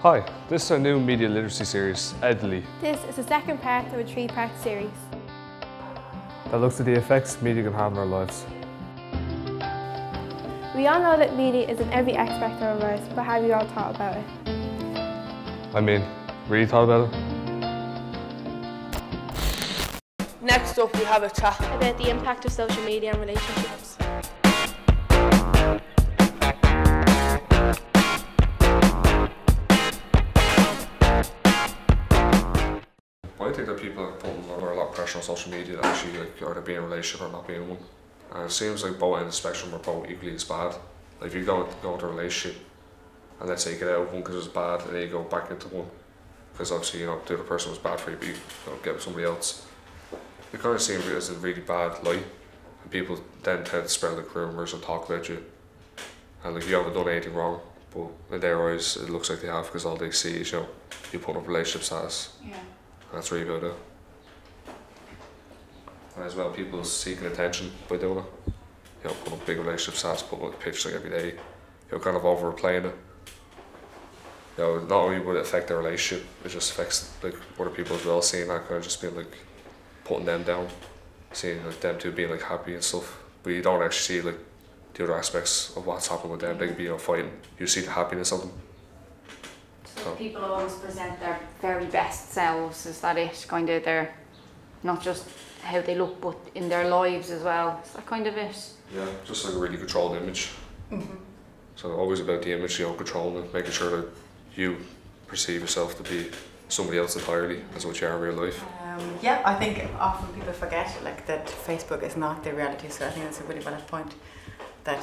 Hi, this is a new media literacy series, Edley, This is the second part of a three-part series. that looks at the effects media can have on our lives. We all know that media is in every aspect of our lives, but have you all thought about it? I mean, really thought about it? Next up, we have a chat About the impact of social media on relationships. I think that people are putting under a lot of pressure on social media to actually either be in a relationship or not be in one. And it seems like both ends of the spectrum are both equally as bad. Like if you go into a relationship and let's say you get out of one because it's bad and then you go back into one because obviously the other person was bad for you but you get with somebody else. It kind of seems as a really bad light and people then tend to spread like rumours and talk about you. And like you haven't done anything wrong, but in their eyes it looks like they have because all they see is you put up relationship status. Yeah. That's really about it. And as well, people seeking attention by doing it. Putting up big relationship stats, putting up pictures like every day. Kind of overplaying it. Not only would it affect their relationship, it just affects like other people as well. Seeing that kind of just being like putting them down, seeing like them two being like happy and stuff. But you don't actually see like the other aspects of what's happening with them. They could be fighting. You see the happiness of them. So people always present their very best selves. Is that it? Kind of their, not just how they look, but in their lives as well. Is that kind of it? Yeah, just like a really controlled image. So always about the image, controlling it, making sure that you perceive yourself to be somebody else entirely as what you are in real life. Yeah, I think often people forget like that Facebook is not their reality. So I think that's a really valid point. That,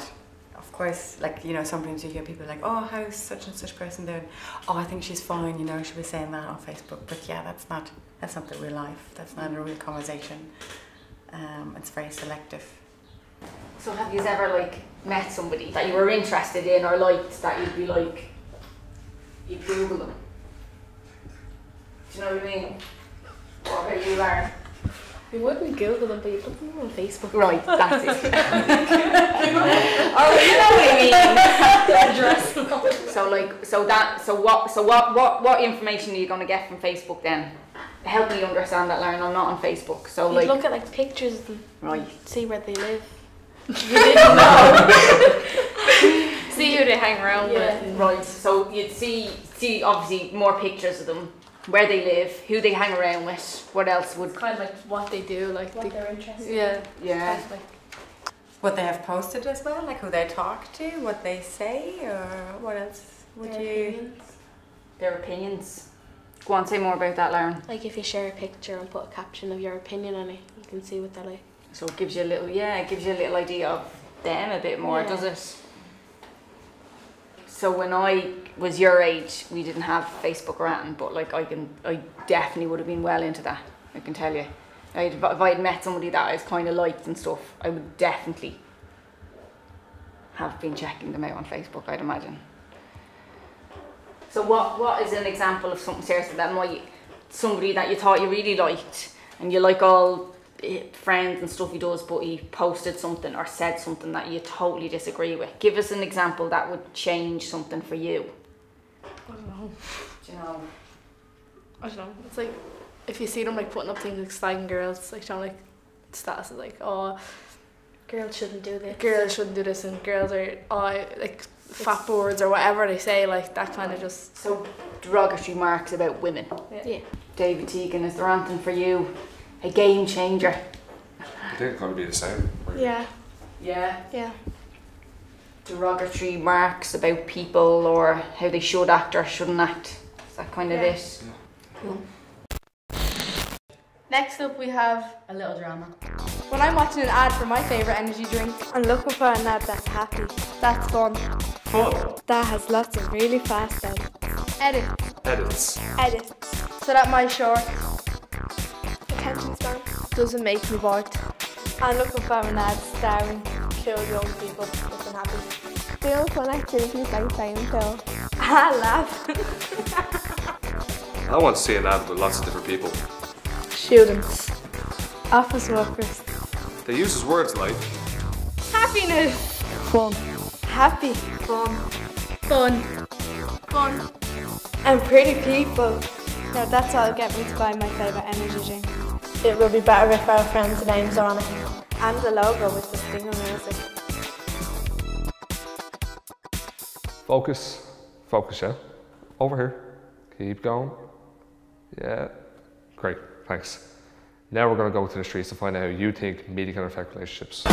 of course, like sometimes you hear people like, oh, how's such and such person doing? Oh, I think she's fine. She was saying that on Facebook. But yeah, that's not the real life. That's not a real conversation. It's very selective. So have you ever met somebody that you were interested in or liked that you'd be like, you'd Google them? Do you know what I mean? What about you, Lauren? We wouldn't Google them, but you'd look them on Facebook. Right, that's it. Oh, you know what I mean. What information are you going to get from Facebook then? Help me understand that, Lauren. I'm not on Facebook, so You'd look at pictures of them, right, see where they live. You didn't know. See who they hang around with. Right, so you'd see obviously more pictures of them, where they live, who they hang around with, what else would... It's kind of like what they do, like what they're interested in. Yeah. Yeah. What they have posted as well, like who they talk to, what they say, or what else would Their opinions. Go on, say more about that, Lauren. Like if you share a picture and put a caption of your opinion on it, you can see what they're like. So it gives you a little, idea of them a bit more, does it? So when I was your age, we didn't have Facebook or anything, but I definitely would have been well into that, I can tell you. If I had met somebody that I was kind of liked and stuff, I would definitely have been checking them out on Facebook, I'd imagine. So what is an example of something seriously that somebody that you thought you really liked and you like all friends and stuff he does, but he posted something or said something that you totally disagree with? Give us an example that would change something for you. I don't know. Do you know? I don't know. It's like if you see them putting up things like slagging girls, statuses like, oh, Girls shouldn't do this. Girls shouldn't do this, and girls are fat boards or whatever they say, that kind of just. So derogatory marks about women. Yeah. David Teagan, is there anything for you? A game changer? I think it kind of be the same. Yeah. Yeah. Yeah. Derogatory marks about people or how they should act or shouldn't act. Is that kind of it? Yeah. Cool. Next up, we have a little drama. When I'm watching an ad for my favourite energy drink, I'm looking for an ad that's happy, that's fun, that has lots of really fast edits, so that my short attention span doesn't make me bored. I'm looking for an ad starring cool young people looking happy, doing fun activities like playing pool. I laugh. I want to see an ad with lots of different people. Students, office workers. They use words like Happiness, fun, happy, fun, fun, fun, And pretty people. Now that's all get me to buy my favourite energy drink. It would be better if our friends' names are on it. And the logo with the Stinger music. Focus. Focus, yeah. Over here. Keep going. Yeah. Great, thanks. Now we're going to go to the streets to find out how you think media can affect relationships.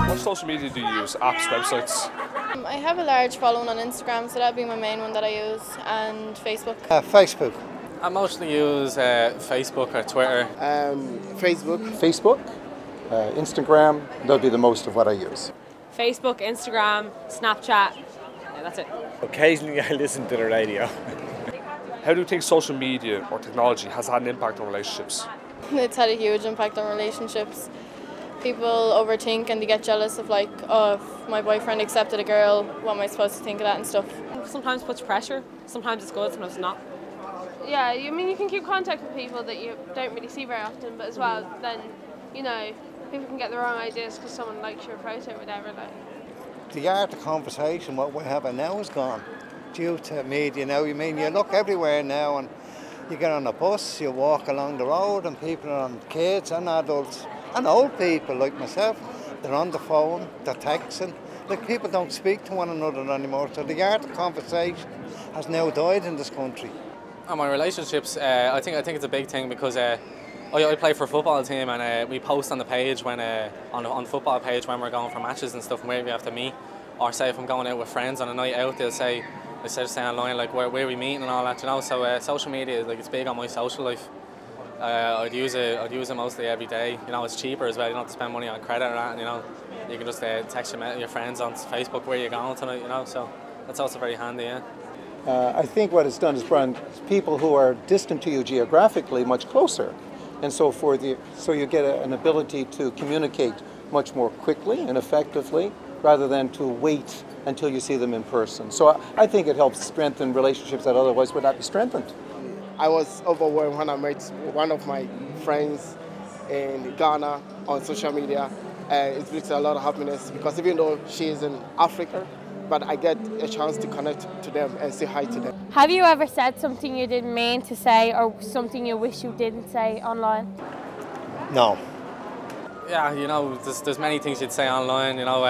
What social media do you use? Apps, websites? I have a large following on Instagram, so that'd be my main one that I use, and Facebook. Facebook. I mostly use Facebook or Twitter. Facebook, Instagram, that'll be the most of what I use. Facebook, Instagram, Snapchat, yeah, that's it. Occasionally I listen to the radio. How do you think social media or technology has had an impact on relationships? It's had a huge impact on relationships. People overthink and they get jealous of like, oh, if my boyfriend accepted a girl, what am I supposed to think of that and stuff. Sometimes puts pressure, sometimes it's good, sometimes it's not. Yeah, I mean you can keep contact with people that you don't really see very often, but as well then, you know, people can get the wrong ideas because someone likes your photo or whatever. Like. The art of conversation, what we're having now, is gone due to media now. You mean, you look everywhere now and you get on a bus, you walk along the road and people are on, kids and adults and old people like myself, they're on the phone, they're texting. Like, people don't speak to one another anymore, so the art of conversation has now died in this country. And my relationships, I think it's a big thing because I play for a football team and we post on the page when on the football page when we're going for matches and stuff and where we have to meet. Or say if I'm going out with friends on a night out, they'll say, instead of saying online like where we meeting and all that, you know. So social media, like, it's big on my social life. I'd use it mostly every day. You know, it's cheaper as well. You don't have to spend money on credit or that. You know, you can just text your friends on Facebook where you're going tonight. You know, so that's also very handy. Yeah. I think what it's done is brought people who are distant to you geographically much closer, and so you get an ability to communicate much more quickly and effectively, rather than to wait until you see them in person. So I think it helps strengthen relationships that otherwise would not be strengthened. I was overwhelmed when I met one of my friends in Ghana on social media, and it brings a lot of happiness because even though she is in Africa, but I get a chance to connect to them and say hi to them. Have you ever said something you didn't mean to say or something you wish you didn't say online? No. Yeah, you know, there's many things you'd say online, you know.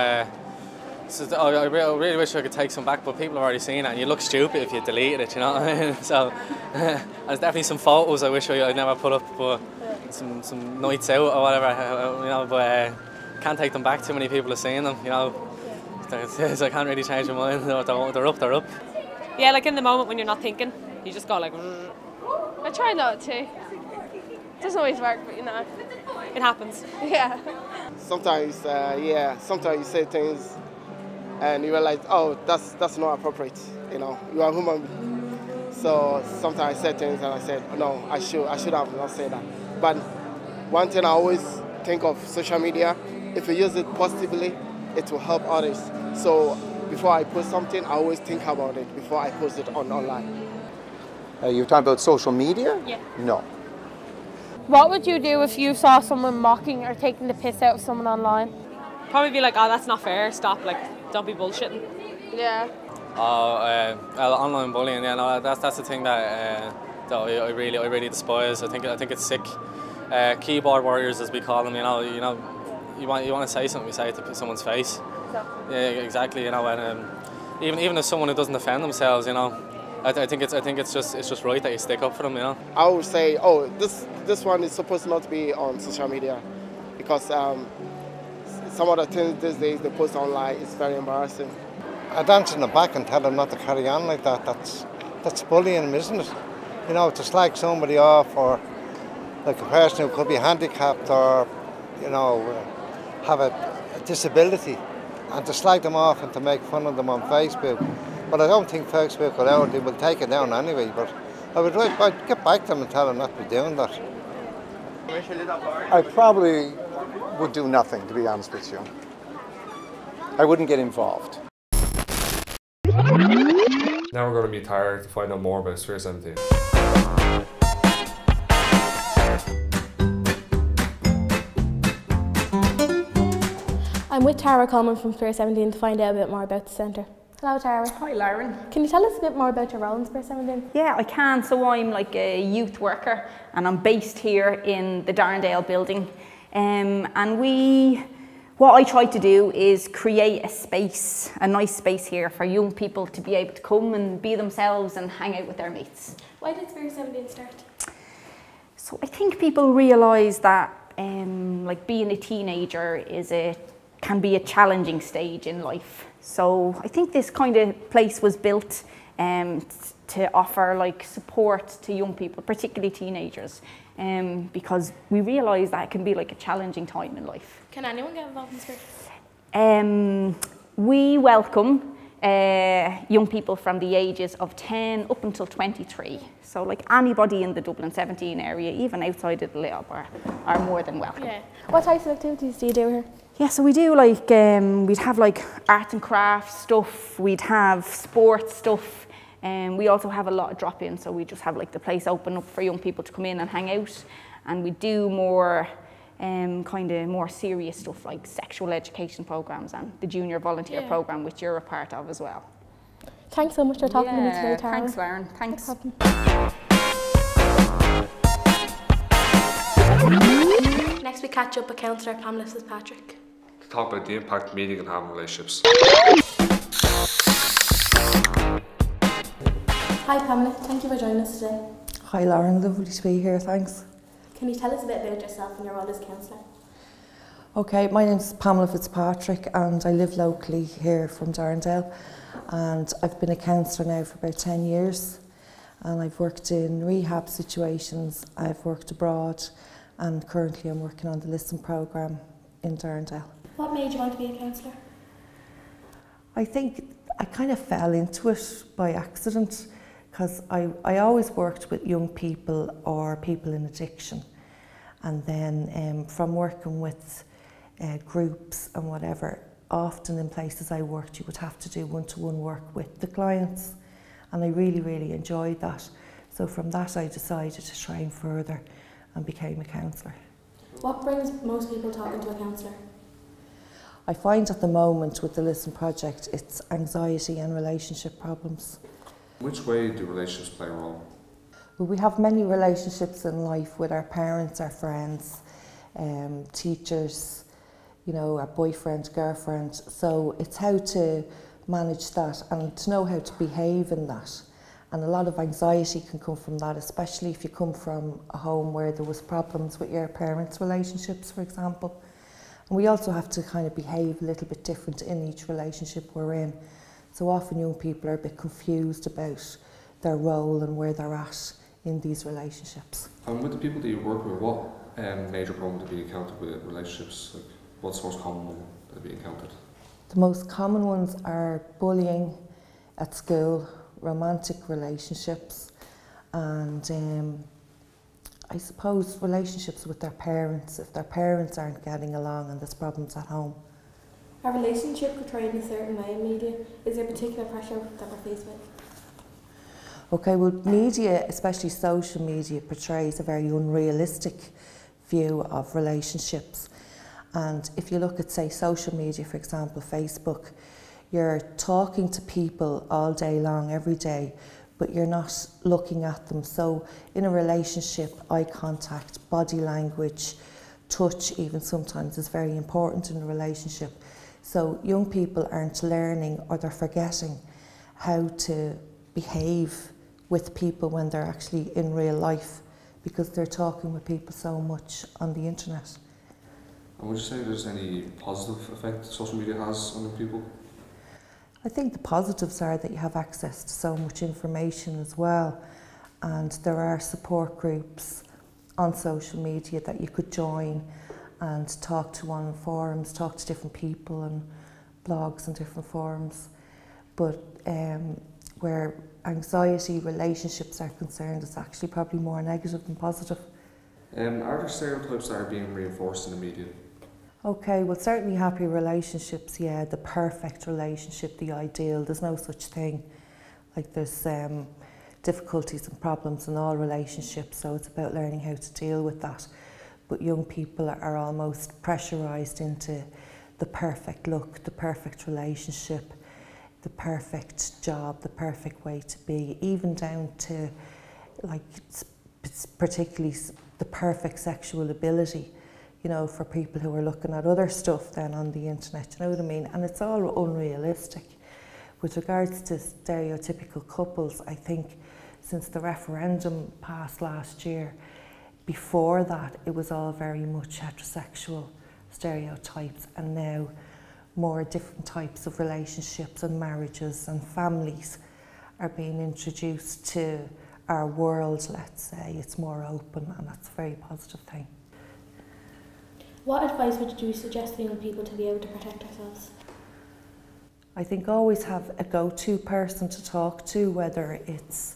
So I really wish I could take some back, but people have already seen it, and you look stupid if you deleted it, you know what I mean? So there's definitely some photos I wish I'd never put up, but some nights out or whatever, you know, but can't take them back. Too many people have seen them, you know. So I can't really change my mind. They're up. Yeah, like in the moment when you're not thinking, you just go like... I try not to. It doesn't always work, but you know. It happens. Yeah. Sometimes, sometimes you say things and you realize, oh, that's not appropriate. You know, you are human. So sometimes I say things and I said, no, I should have not said that. But one thing I always think of social media, if you use it positively, it will help others. So before I post something, I always think about it before I post it online. You're talking about social media? Yeah. No. What would you do if you saw someone mocking or taking the piss out of someone online? Probably be like, oh, that's not fair, stop, like, don't be bullshitting. Yeah. Online bullying, yeah, no, that's the thing that I really despise. I think it's sick. Keyboard warriors, as we call them, you know, you want to say something, you say it to someone's face. Yeah, exactly. You know, and even if someone who doesn't defend themselves, you know, I think it's just right that you stick up for them. You know. I would say, oh, this one is supposed not to be on social media, because some of the things these days they post online is very embarrassing. I'd answer them back and tell them not to carry on like that. That's bullying them, isn't it? You know, to slag somebody off, or like a person who could be handicapped or, you know, have a disability, and to slag them off and to make fun of them on Facebook. But I don't think Facebook will take it down anyway. But I'd get back to them and tell them not to be doing that. I probably would do nothing, to be honest with you. I wouldn't get involved. Now we're going to meet Tara to find out more about Sphere 17. I'm with Tara Coleman from Spirit 17 to find out a bit more about the centre. Hello Tara. Hi Lauren. Can you tell us a bit more about your role in Spirit 17? Yeah, I can. So I'm like a youth worker and I'm based here in the Darndale building. And what I try to do is create a space, a nice space here for young people to be able to come and be themselves and hang out with their mates. Why did Spirit 17 start? So I think people realise that like being a teenager can be a challenging stage in life. So I think this kind of place was built to offer like support to young people, particularly teenagers, because we realise that it can be like a challenging time in life. Can anyone get involved in Spirit? We welcome young people from the ages of 10 up until 23. So like anybody in the Dublin 17 area, even outside of the Little Bar, are more than welcome. Yeah. What types of activities do you do here? Yeah, so we do like, we'd have like art and craft stuff, we'd have sports stuff, and we also have a lot of drop-ins, so we just have like the place open up for young people to come in and hang out, and we do more kind of more serious stuff like sexual education programs and the junior volunteer program, which you're a part of as well. Thanks so much for talking to me today, Tara. Thanks Lauren, thanks. Next we catch up with Councillor Pamela Fitzpatrick. To talk about the impact media can have on relationships. Hi Pamela, thank you for joining us today. Hi Lauren, lovely to be here, thanks. Can you tell us a bit about yourself and your role as councillor? Okay, my name's Pamela Fitzpatrick and I live locally here from Darndale, and I've been a councillor now for about 10 years, and I've worked in rehab situations, I've worked abroad, and currently I'm working on the Listen programme in Darndale. What made you want to be a councillor? I think I kind of fell into it by accident, because I always worked with young people or people in addiction, and then from working with groups and whatever, often in places I worked you would have to do one-to-one work with the clients, and I really, really enjoyed that. So from that I decided to train further and became a counsellor. What brings most people talking to a counsellor? I find at the moment with the Listen project it's anxiety and relationship problems. Which way do relationships play a role? Well, we have many relationships in life with our parents, our friends, teachers, you know, our boyfriend, girlfriend. So it's how to manage that and to know how to behave in that. And a lot of anxiety can come from that, especially if you come from a home where there was problems with your parents' relationships, for example. And we also have to kind of behave a little bit different in each relationship we're in. So often young people are a bit confused about their role and where they're at in these relationships. And with the people that you work with, what major problem to be encountered with relationships? Like, what's the most common one to be encountered? The most common ones are bullying at school, romantic relationships, and I suppose relationships with their parents, if their parents aren't getting along and there's problems at home. Are relationships portrayed in a certain way in media? Is there particular pressure that we're faced with? Okay, well media, especially social media, portrays a very unrealistic view of relationships. And if you look at, say, social media, for example, Facebook, you're talking to people all day long, every day, but you're not looking at them. So in a relationship, eye contact, body language, touch even sometimes is very important in a relationship. So young people aren't learning, or they're forgetting how to behave with people when they're actually in real life, because they're talking with people so much on the internet. And would you say there's any positive effect social media has on young people? I think the positives are that you have access to so much information as well, and there are support groups on social media that you could join and talk to on forums, talk to different people and blogs and different forums. But where anxiety, relationships are concerned, it's actually probably more negative than positive. Are there stereotypes that are being reinforced in the media? Okay, well certainly happy relationships, yeah, the perfect relationship, the ideal, there's no such thing. Like there's difficulties and problems in all relationships, so it's about learning how to deal with that. But young people are almost pressurised into the perfect look, the perfect relationship, the perfect job, the perfect way to be, even down to like particularly the perfect sexual ability, you know, for people who are looking at other stuff then on the internet, you know what I mean? And it's all unrealistic. With regards to stereotypical couples, I think since the referendum passed last year, before that it was all very much heterosexual stereotypes, and now more different types of relationships and marriages and families are being introduced to our world, let's say. It's more open, and that's a very positive thing. What advice would you suggest to young people to be able to protect ourselves? I think always have a go-to person to talk to, whether it's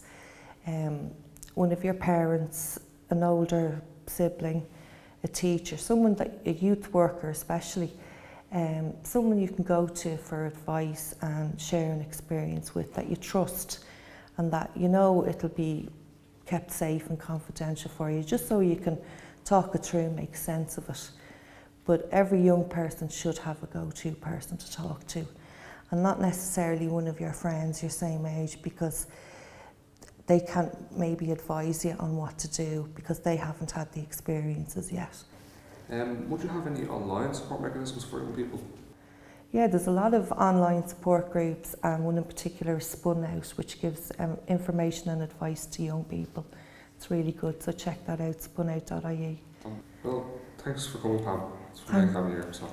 one of your parents, an older sibling, a teacher, someone that, a youth worker especially, someone you can go to for advice and share an experience with that you trust, and that you know it'll be kept safe and confidential for you, just so you can talk it through and make sense of it. But every young person should have a go-to person to talk to, and not necessarily one of your friends your same age, because they can't maybe advise you on what to do because they haven't had the experiences yet. Would you have any online support mechanisms for young people? Yeah, there's a lot of online support groups, and one in particular is Spun Out, which gives information and advice to young people. It's really good, so check that out, spunout.ie. Well, thanks for coming, Pam. It's great having you here. So.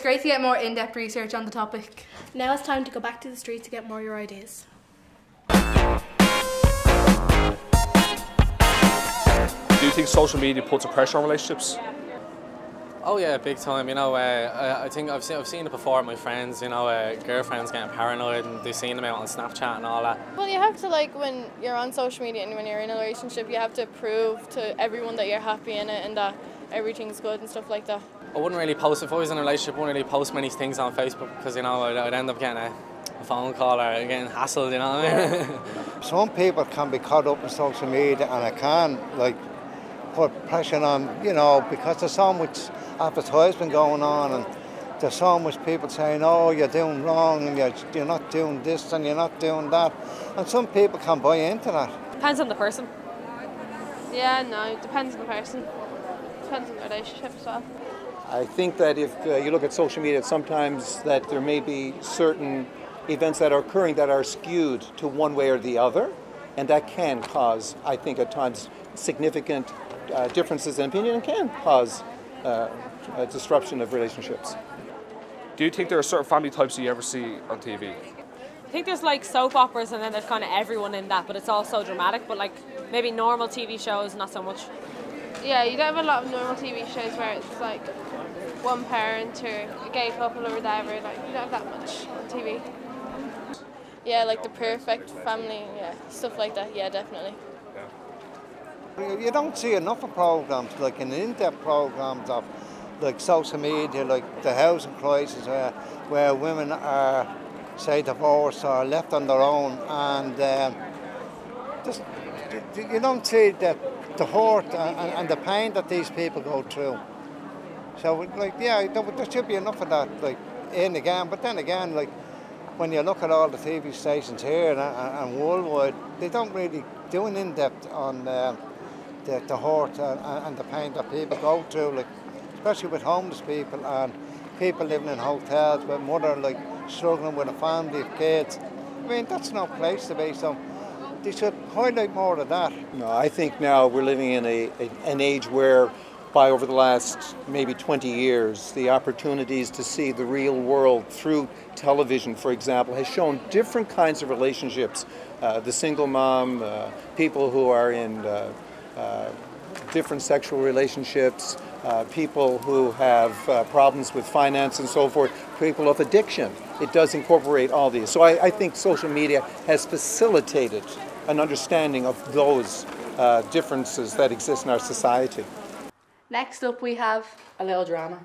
Great to get more in-depth research on the topic. Now it's time to go back to the street to get more of your ideas. Do you think social media puts a pressure on relationships? Oh yeah, big time. You know, I think I've seen it before with my friends. You know, girlfriends getting paranoid and they've seen them out on Snapchat and all that. Well, you have to, like, when you're on social media and when you're in a relationship, you have to prove to everyone that you're happy in it and that everything's good and stuff like that. I wouldn't really post, if I was in a relationship, I wouldn't really post many things on Facebook because, you know, I'd end up getting a phone call or getting hassled, you know what I mean? Some people can be caught up in social media, and it can, like, put pressure on, you know, because there's so much advertisement going on, and there's so much people saying, oh, you're doing wrong, and you're not doing this, and you're not doing that. And some people can buy into that. Depends on the person. Yeah, no, it depends on the person. Depends on the relationship as well. I think that if you look at social media, sometimes that there may be certain events that are occurring that are skewed to one way or the other, and that can cause, I think at times, significant differences in opinion and can cause a disruption of relationships. Do you think there are certain family types you ever see on TV? I think there's like soap operas and then there's kind of everyone in that, but it's all so dramatic, but like maybe normal TV shows, not so much. Yeah, you don't have a lot of normal TV shows where it's like one parent or a gay couple or whatever, like you don't have that much on TV. Yeah, like the perfect family, yeah, stuff like that, yeah, definitely. You don't see enough of programs, like an in-depth programs of like social media, like the housing crisis, where women are, say, divorced or left on their own, and just, you don't see that the hurt and the pain that these people go through. So, like, yeah, there should be enough of that, like, in again. But then again, like, when you look at all the TV stations here and worldwide, they don't really do an in-depth on the hurt and the pain that people go through, like, especially with homeless people and people living in hotels with struggling with a family of kids. I mean, that's no place to be, so they should highlight more of that. No, I think now we're living in an age where over the last maybe 20 years, the opportunities to see the real world through television, for example, has shown different kinds of relationships. The single mom, people who are in different sexual relationships, people who have problems with finance and so forth, people of addiction. It does incorporate all these. So I think social media has facilitated an understanding of those differences that exist in our society. Next up we have a little drama.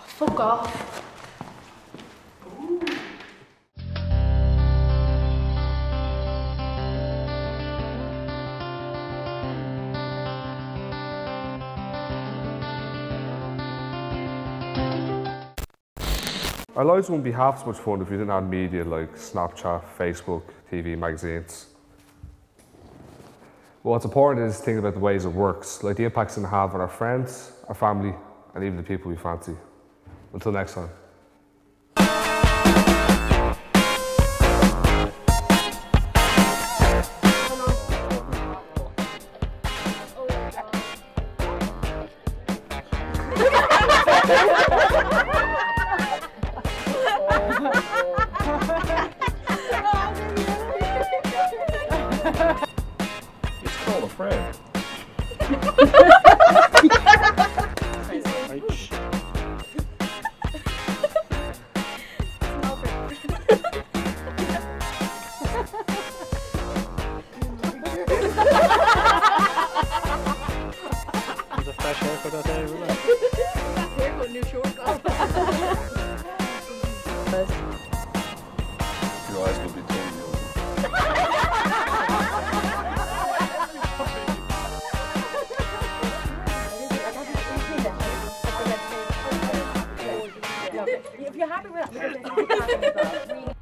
Fuck off. Our lives wouldn't be half as much fun if we didn't have media like Snapchat, Facebook, TV, magazines. But what's important is thinking about the ways it works, like the impacts it can have on our friends, our family, and even the people we fancy. Until next time. It's called a friend. There's a fresh haircut out there, isn't there? Haircut, new short golf. Your eyes will be totally open. If you're happy with that,